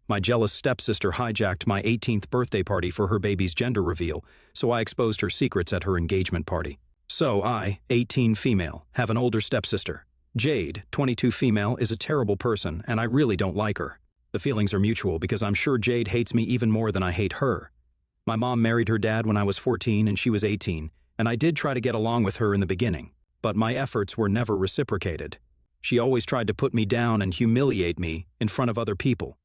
My jealous stepsister hijacked my 18th birthday party for her baby's gender reveal, so I exposed her secrets at her engagement party. So I, 18 female, have an older stepsister. Jade, 22 female, is a terrible person, and I really don't like her. The feelings are mutual because I'm sure Jade hates me even more than I hate her. My mom married her dad when I was 14 and she was 18, and I did try to get along with her in the beginning, but my efforts were never reciprocated. She always tried to put me down and humiliate me in front of other people.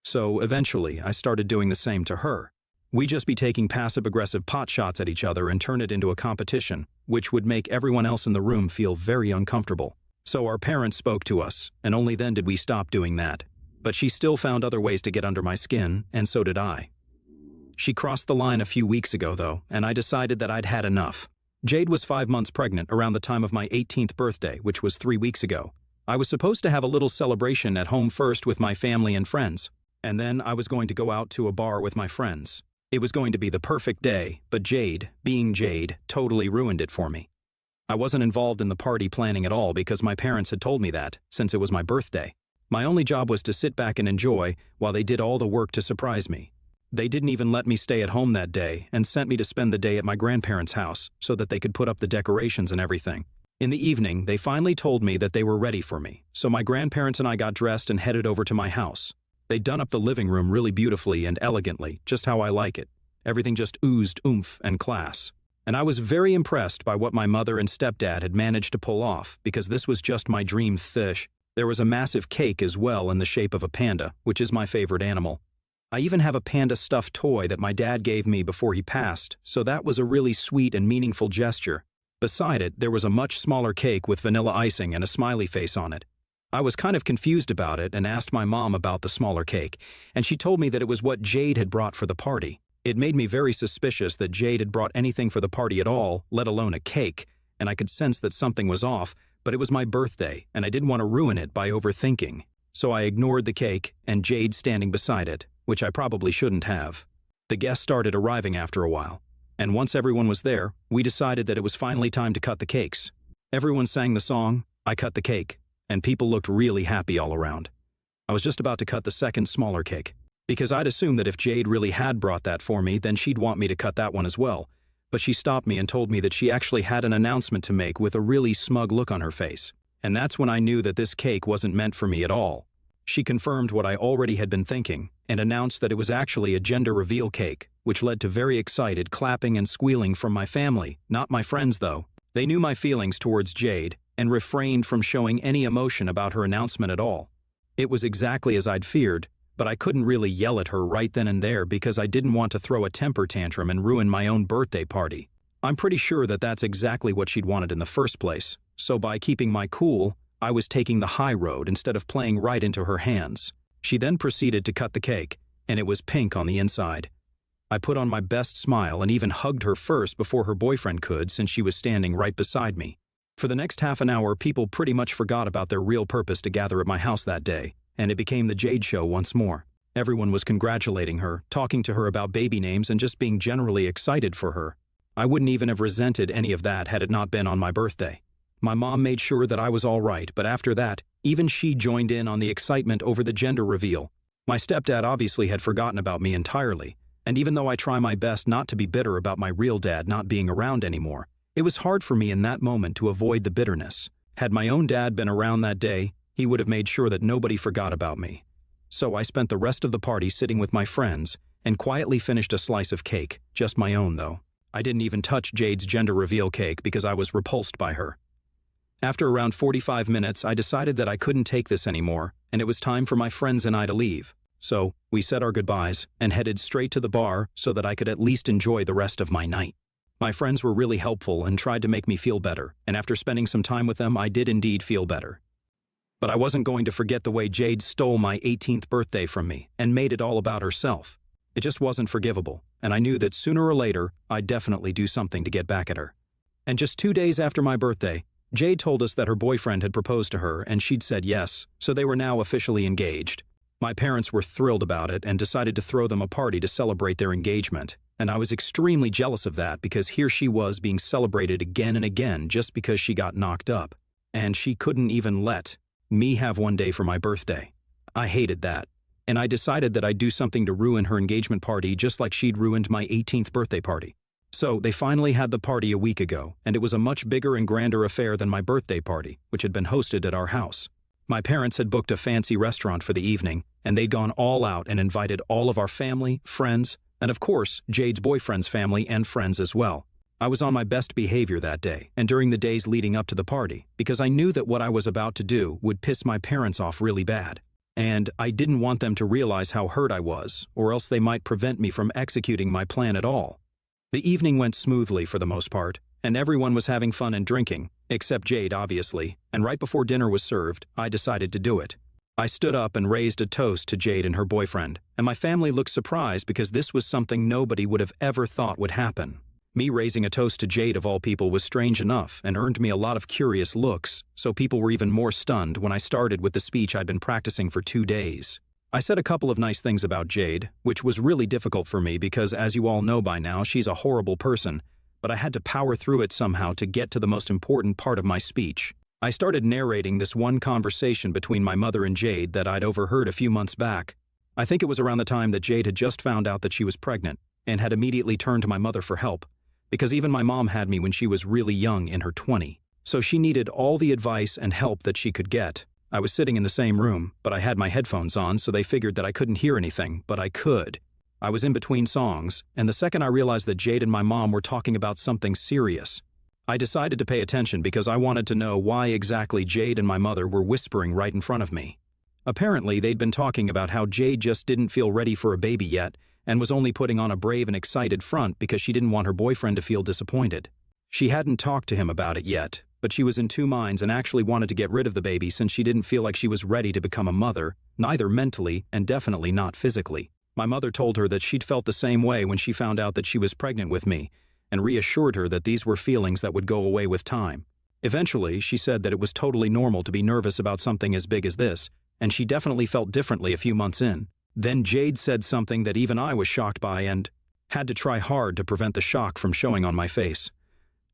So eventually, I started doing the same to her. We'd just be taking passive-aggressive pot shots at each other and turn it into a competition, which would make everyone else in the room feel very uncomfortable. So our parents spoke to us, and only then did we stop doing that. But she still found other ways to get under my skin, and so did I. She crossed the line a few weeks ago, though, and I decided that I'd had enough. Jade was 5 months pregnant around the time of my 18th birthday, which was 3 weeks ago. I was supposed to have a little celebration at home first with my family and friends, and then I was going to go out to a bar with my friends. It was going to be the perfect day, but Jade, being Jade, totally ruined it for me. I wasn't involved in the party planning at all because my parents had told me that, since it was my birthday. My only job was to sit back and enjoy while they did all the work to surprise me. They didn't even let me stay at home that day and sent me to spend the day at my grandparents' house so that they could put up the decorations and everything. In the evening, they finally told me that they were ready for me, so my grandparents and I got dressed and headed over to my house. They'd done up the living room really beautifully and elegantly, just how I like it. Everything just oozed oomph and class. And I was very impressed by what my mother and stepdad had managed to pull off, because this was just my dream fish. There was a massive cake as well in the shape of a panda, which is my favorite animal. I even have a panda stuffed toy that my dad gave me before he passed, so that was a really sweet and meaningful gesture. Beside it, there was a much smaller cake with vanilla icing and a smiley face on it. I was kind of confused about it and asked my mom about the smaller cake, and she told me that it was what Jade had brought for the party. It made me very suspicious that Jade had brought anything for the party at all, let alone a cake, and I could sense that something was off, but it was my birthday, and I didn't want to ruin it by overthinking. So I ignored the cake and Jade standing beside it, which I probably shouldn't have. The guests started arriving after a while, and once everyone was there, we decided that it was finally time to cut the cakes. Everyone sang the song, "I Cut the Cake," and people looked really happy all around. I was just about to cut the second smaller cake, because I'd assumed that if Jade really had brought that for me, then she'd want me to cut that one as well. But she stopped me and told me that she actually had an announcement to make with a really smug look on her face. And that's when I knew that this cake wasn't meant for me at all. She confirmed what I already had been thinking and announced that it was actually a gender reveal cake, which led to very excited clapping and squealing from my family, not my friends though. They knew my feelings towards Jade and refrained from showing any emotion about her announcement at all. It was exactly as I'd feared, but I couldn't really yell at her right then and there because I didn't want to throw a temper tantrum and ruin my own birthday party. I'm pretty sure that that's exactly what she'd wanted in the first place, so by keeping my cool, I was taking the high road instead of playing right into her hands. She then proceeded to cut the cake, and it was pink on the inside. I put on my best smile and even hugged her first before her boyfriend could, since she was standing right beside me. For the next half an hour, people pretty much forgot about their real purpose to gather at my house that day, and it became the Jade Show once more. Everyone was congratulating her, talking to her about baby names, and just being generally excited for her. I wouldn't even have resented any of that had it not been on my birthday. My mom made sure that I was all right, but after that, even she joined in on the excitement over the gender reveal. My stepdad obviously had forgotten about me entirely, and even though I try my best not to be bitter about my real dad not being around anymore, it was hard for me in that moment to avoid the bitterness. Had my own dad been around that day, he would have made sure that nobody forgot about me. So I spent the rest of the party sitting with my friends and quietly finished a slice of cake, just my own though. I didn't even touch Jade's gender reveal cake because I was repulsed by her. After around 45 minutes, I decided that I couldn't take this anymore, and it was time for my friends and I to leave. So, we said our goodbyes and headed straight to the bar so that I could at least enjoy the rest of my night. My friends were really helpful and tried to make me feel better, and after spending some time with them, I did indeed feel better. But I wasn't going to forget the way Jade stole my 18th birthday from me and made it all about herself. It just wasn't forgivable, and I knew that sooner or later, I'd definitely do something to get back at her. And just 2 days after my birthday, Jade told us that her boyfriend had proposed to her and she'd said yes, so they were now officially engaged. My parents were thrilled about it and decided to throw them a party to celebrate their engagement, and I was extremely jealous of that because here she was being celebrated again and again just because she got knocked up, and she couldn't even let me have one day for my birthday. I hated that. and I decided that I'd do something to ruin her engagement party just like she'd ruined my 18th birthday party. So they finally had the party a week ago, and it was a much bigger and grander affair than my birthday party, which had been hosted at our house. My parents had booked a fancy restaurant for the evening, and they'd gone all out and invited all of our family, friends, and of course, Jade's boyfriend's family and friends as well. I was on my best behavior that day, and during the days leading up to the party, because I knew that what I was about to do would piss my parents off really bad. And I didn't want them to realize how hurt I was, or else they might prevent me from executing my plan at all. The evening went smoothly for the most part, and everyone was having fun and drinking, except Jade obviously, and right before dinner was served, I decided to do it. I stood up and raised a toast to Jade and her boyfriend, and my family looked surprised because this was something nobody would have ever thought would happen. Me raising a toast to Jade of all people was strange enough and earned me a lot of curious looks, so people were even more stunned when I started with the speech I'd been practicing for 2 days. I said a couple of nice things about Jade, which was really difficult for me because, as you all know by now, she's a horrible person, but I had to power through it somehow to get to the most important part of my speech. I started narrating this one conversation between my mother and Jade that I'd overheard a few months back. I think it was around the time that Jade had just found out that she was pregnant and had immediately turned to my mother for help, because even my mom had me when she was really young in her 20s, so she needed all the advice and help that she could get. I was sitting in the same room, but I had my headphones on, so they figured that I couldn't hear anything, but I could. I was in between songs, and the second I realized that Jade and my mom were talking about something serious, I decided to pay attention because I wanted to know why exactly Jade and my mother were whispering right in front of me. Apparently, they'd been talking about how Jade just didn't feel ready for a baby yet and was only putting on a brave and excited front because she didn't want her boyfriend to feel disappointed. She hadn't talked to him about it yet, but she was in two minds and actually wanted to get rid of the baby since she didn't feel like she was ready to become a mother, neither mentally and definitely not physically. My mother told her that she'd felt the same way when she found out that she was pregnant with me, and reassured her that these were feelings that would go away with time. Eventually, she said that it was totally normal to be nervous about something as big as this, and she definitely felt differently a few months in. Then Jade said something that even I was shocked by and had to try hard to prevent the shock from showing on my face.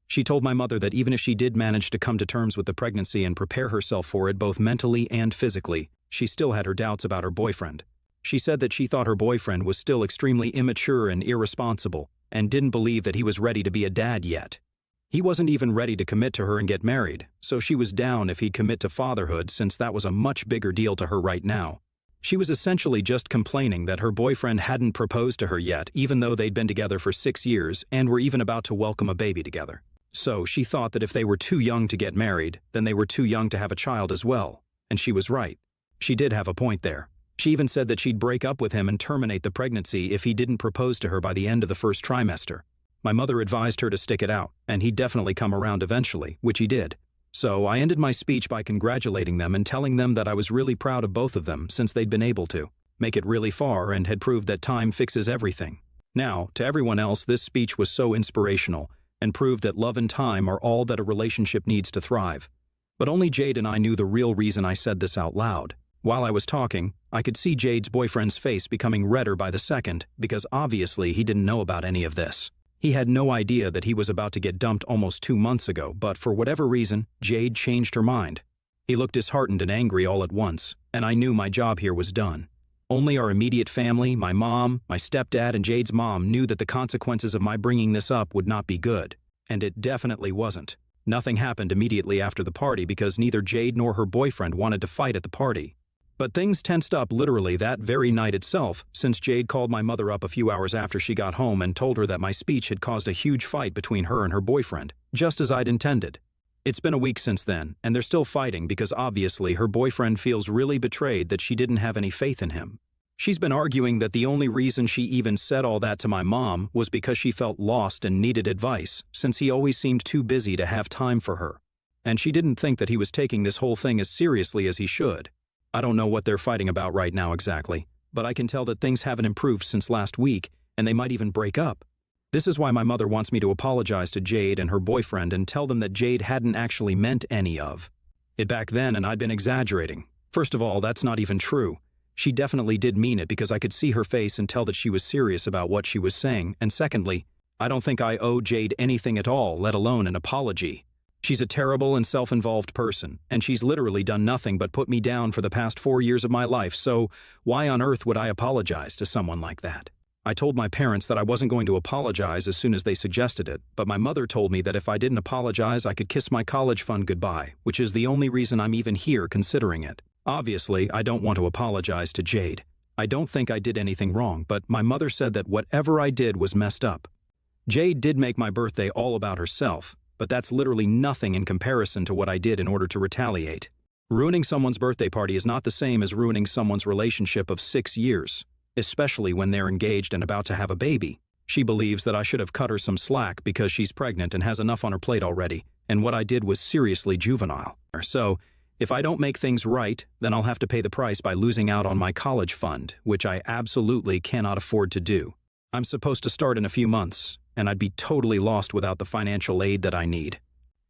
She told my mother that even if she did manage to come to terms with the pregnancy and prepare herself for it both mentally and physically, she still had her doubts about her boyfriend. She said that she thought her boyfriend was still extremely immature and irresponsible and didn't believe that he was ready to be a dad yet. He wasn't even ready to commit to her and get married, so she was down if he'd commit to fatherhood since that was a much bigger deal to her right now. She was essentially just complaining that her boyfriend hadn't proposed to her yet, even though they'd been together for 6 years and were even about to welcome a baby together. So she thought that if they were too young to get married, then they were too young to have a child as well, and she was right. She did have a point there. She even said that she'd break up with him and terminate the pregnancy if he didn't propose to her by the end of the first trimester. My mother advised her to stick it out, and he'd definitely come around eventually, which he did. So I ended my speech by congratulating them and telling them that I was really proud of both of them since they'd been able to make it really far and had proved that time fixes everything. Now, to everyone else, this speech was so inspirational and proved that love and time are all that a relationship needs to thrive. But only Jade and I knew the real reason I said this out loud. While I was talking, I could see Jade's boyfriend's face becoming redder by the second because obviously he didn't know about any of this. He had no idea that he was about to get dumped almost 2 months ago, but for whatever reason, Jade changed her mind. He looked disheartened and angry all at once, and I knew my job here was done. Only our immediate family, my mom, my stepdad, and Jade's mom knew that the consequences of my bringing this up would not be good, and it definitely wasn't. Nothing happened immediately after the party because neither Jade nor her boyfriend wanted to fight at the party. But things tensed up literally that very night itself, since Jade called my mother up a few hours after she got home and told her that my speech had caused a huge fight between her and her boyfriend, just as I'd intended. It's been a week since then, and they're still fighting because obviously her boyfriend feels really betrayed that she didn't have any faith in him. She's been arguing that the only reason she even said all that to my mom was because she felt lost and needed advice, since he always seemed too busy to have time for her. And she didn't think that he was taking this whole thing as seriously as he should. I don't know what they're fighting about right now exactly, but I can tell that things haven't improved since last week, and they might even break up. This is why my mother wants me to apologize to Jade and her boyfriend and tell them that Jade hadn't actually meant any of it back then and I'd been exaggerating. First of all, that's not even true. She definitely did mean it because I could see her face and tell that she was serious about what she was saying, and secondly, I don't think I owe Jade anything at all, let alone an apology. She's a terrible and self-involved person, and she's literally done nothing but put me down for the past 4 years of my life, so why on earth would I apologize to someone like that? I told my parents that I wasn't going to apologize as soon as they suggested it, but my mother told me that if I didn't apologize, I could kiss my college fund goodbye, which is the only reason I'm even here considering it. Obviously, I don't want to apologize to Jade. I don't think I did anything wrong, but my mother said that whatever I did was messed up. Jade did make my birthday all about herself, but that's literally nothing in comparison to what I did in order to retaliate. Ruining someone's birthday party is not the same as ruining someone's relationship of 6 years, especially when they're engaged and about to have a baby. She believes that I should have cut her some slack because she's pregnant and has enough on her plate already, and what I did was seriously juvenile. So, if I don't make things right, then I'll have to pay the price by losing out on my college fund, which I absolutely cannot afford to do. I'm supposed to start in a few months, and I'd be totally lost without the financial aid that I need.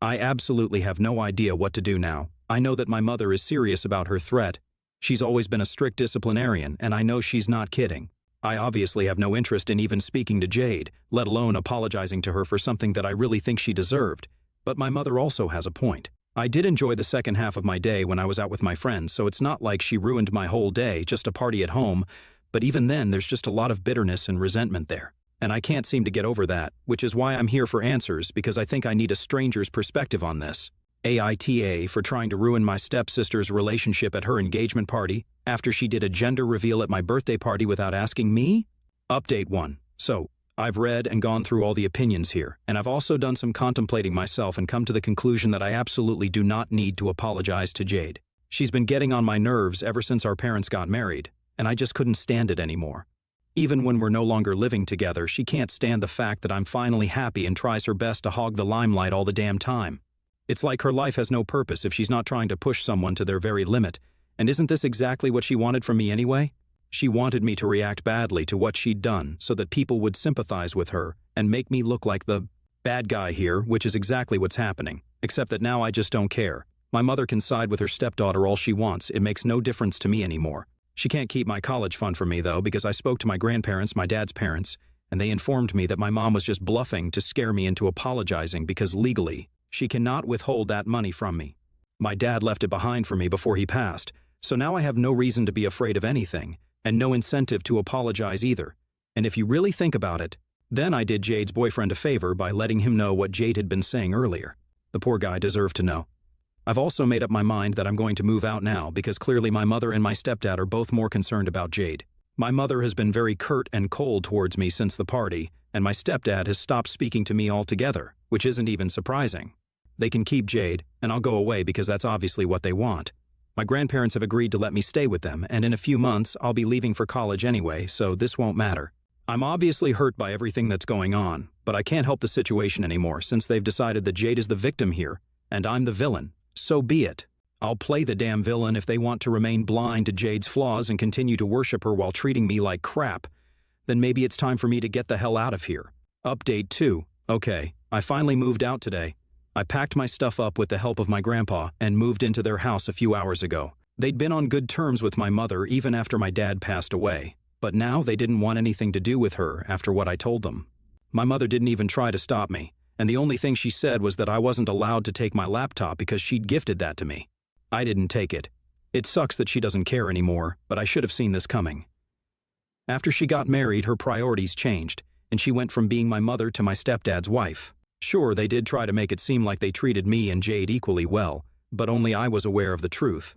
I absolutely have no idea what to do now. I know that my mother is serious about her threat. She's always been a strict disciplinarian, and I know she's not kidding. I obviously have no interest in even speaking to Jade, let alone apologizing to her for something that I really think she deserved. But my mother also has a point. I did enjoy the second half of my day when I was out with my friends, so it's not like she ruined my whole day, just a party at home, but even then there's just a lot of bitterness and resentment there. And I can't seem to get over that, which is why I'm here for answers, because I think I need a stranger's perspective on this. AITA for trying to ruin my stepsister's relationship at her engagement party after she did a gender reveal at my birthday party without asking me? Update 1. So, I've read and gone through all the opinions here, and I've also done some contemplating myself and come to the conclusion that I absolutely do not need to apologize to Jade. She's been getting on my nerves ever since our parents got married, and I just couldn't stand it anymore. Even when we're no longer living together, she can't stand the fact that I'm finally happy and tries her best to hog the limelight all the damn time. It's like her life has no purpose if she's not trying to push someone to their very limit, and isn't this exactly what she wanted from me anyway? She wanted me to react badly to what she'd done so that people would sympathize with her and make me look like the bad guy here, which is exactly what's happening, except that now I just don't care. My mother can side with her stepdaughter all she wants, it makes no difference to me anymore. She can't keep my college fund from me, though, because I spoke to my grandparents, my dad's parents, and they informed me that my mom was just bluffing to scare me into apologizing because legally, she cannot withhold that money from me. My dad left it behind for me before he passed, so now I have no reason to be afraid of anything, and no incentive to apologize either. And if you really think about it, then I did Jade's boyfriend a favor by letting him know what Jade had been saying earlier. The poor guy deserved to know. I've also made up my mind that I'm going to move out now because clearly my mother and my stepdad are both more concerned about Jade. My mother has been very curt and cold towards me since the party, and my stepdad has stopped speaking to me altogether, which isn't even surprising. They can keep Jade, and I'll go away because that's obviously what they want. My grandparents have agreed to let me stay with them, and in a few months I'll be leaving for college anyway, so this won't matter. I'm obviously hurt by everything that's going on, but I can't help the situation anymore since they've decided that Jade is the victim here, and I'm the villain. So be it. I'll play the damn villain if they want to remain blind to Jade's flaws and continue to worship her while treating me like crap. Then maybe it's time for me to get the hell out of here. Update 2. Okay, I finally moved out today. I packed my stuff up with the help of my grandpa and moved into their house a few hours ago. They'd been on good terms with my mother even after my dad passed away, but now they didn't want anything to do with her after what I told them. My mother didn't even try to stop me, and the only thing she said was that I wasn't allowed to take my laptop because she'd gifted that to me. I didn't take it. It sucks that she doesn't care anymore, but I should have seen this coming. After she got married, her priorities changed, and she went from being my mother to my stepdad's wife. Sure, they did try to make it seem like they treated me and Jade equally well, but only I was aware of the truth.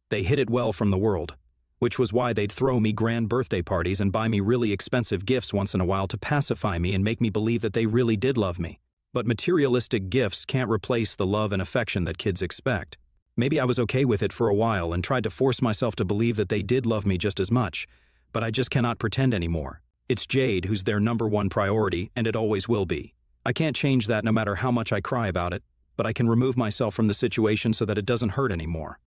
They hid it well from the world, which was why they'd throw me grand birthday parties and buy me really expensive gifts once in a while to pacify me and make me believe that they really did love me. But materialistic gifts can't replace the love and affection that kids expect. Maybe I was okay with it for a while and tried to force myself to believe that they did love me just as much, but I just cannot pretend anymore. It's Jade who's their #1 priority, and it always will be. I can't change that no matter how much I cry about it, but I can remove myself from the situation so that it doesn't hurt anymore.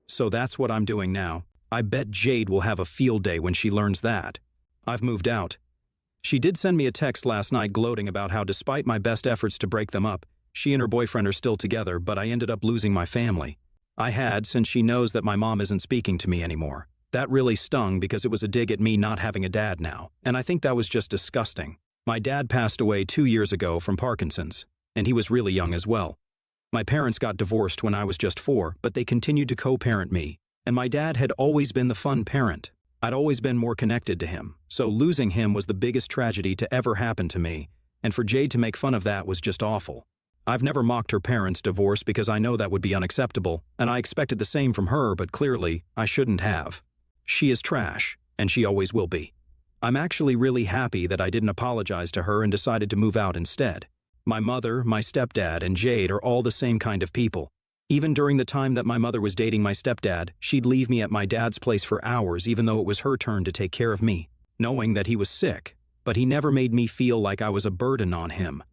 So that's what I'm doing now. I bet Jade will have a field day when she learns that. I've moved out. She did send me a text last night gloating about how despite my best efforts to break them up, she and her boyfriend are still together, but I ended up losing my family. I had, since she knows that my mom isn't speaking to me anymore. That really stung because it was a dig at me not having a dad now, and I think that was just disgusting. My dad passed away 2 years ago from Parkinson's, and he was really young as well. My parents got divorced when I was just 4, but they continued to co-parent me. And my dad had always been the fun parent. I'd always been more connected to him, so losing him was the biggest tragedy to ever happen to me, and for Jade to make fun of that was just awful. I've never mocked her parents' divorce because I know that would be unacceptable, and I expected the same from her, but clearly, I shouldn't have. She is trash, and she always will be. I'm actually really happy that I didn't apologize to her and decided to move out instead. My mother, my stepdad, and Jade are all the same kind of people. Even during the time that my mother was dating my stepdad, she'd leave me at my dad's place for hours even though it was her turn to take care of me, knowing that he was sick, but he never made me feel like I was a burden on him.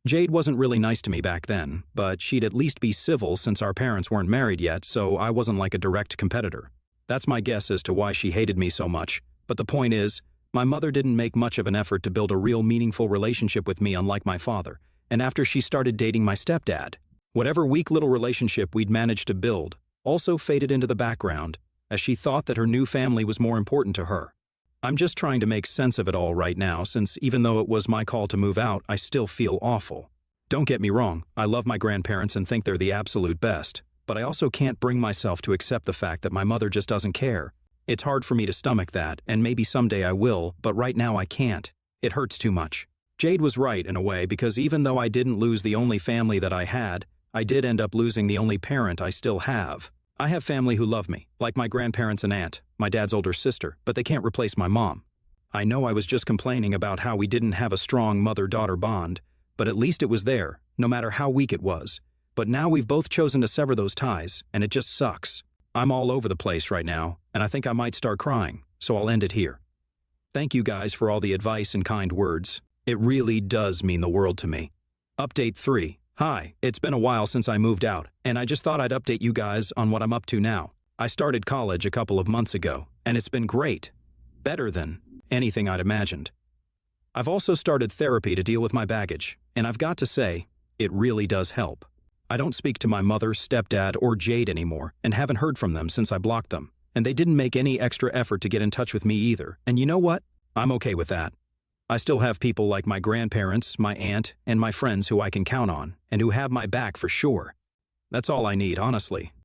Jade wasn't really nice to me back then, but she'd at least be civil since our parents weren't married yet, so I wasn't like a direct competitor. That's my guess as to why she hated me so much, but the point is, my mother didn't make much of an effort to build a real meaningful relationship with me unlike my father, and after she started dating my stepdad, whatever weak little relationship we'd managed to build also faded into the background, as she thought that her new family was more important to her. I'm just trying to make sense of it all right now, since even though it was my call to move out, I still feel awful. Don't get me wrong, I love my grandparents and think they're the absolute best, but I also can't bring myself to accept the fact that my mother just doesn't care. It's hard for me to stomach that, and maybe someday I will, but right now I can't. It hurts too much. Jade was right in a way, because even though I didn't lose the only family that I had, I did end up losing the only parent I still have. I have family who love me, like my grandparents and aunt, my dad's older sister, but they can't replace my mom. I know I was just complaining about how we didn't have a strong mother-daughter bond, but at least it was there, no matter how weak it was. But now we've both chosen to sever those ties, and it just sucks. I'm all over the place right now, and I think I might start crying, so I'll end it here. Thank you guys for all the advice and kind words. It really does mean the world to me. Update 3. Hi, it's been a while since I moved out, and I just thought I'd update you guys on what I'm up to now. I started college a couple of months ago, and it's been great. Better than anything I'd imagined. I've also started therapy to deal with my baggage, and I've got to say, it really does help. I don't speak to my mother, stepdad, or Jade anymore, and haven't heard from them since I blocked them, and they didn't make any extra effort to get in touch with me either, and you know what? I'm okay with that. I still have people like my grandparents, my aunt, and my friends who I can count on, and who have my back for sure. That's all I need, honestly.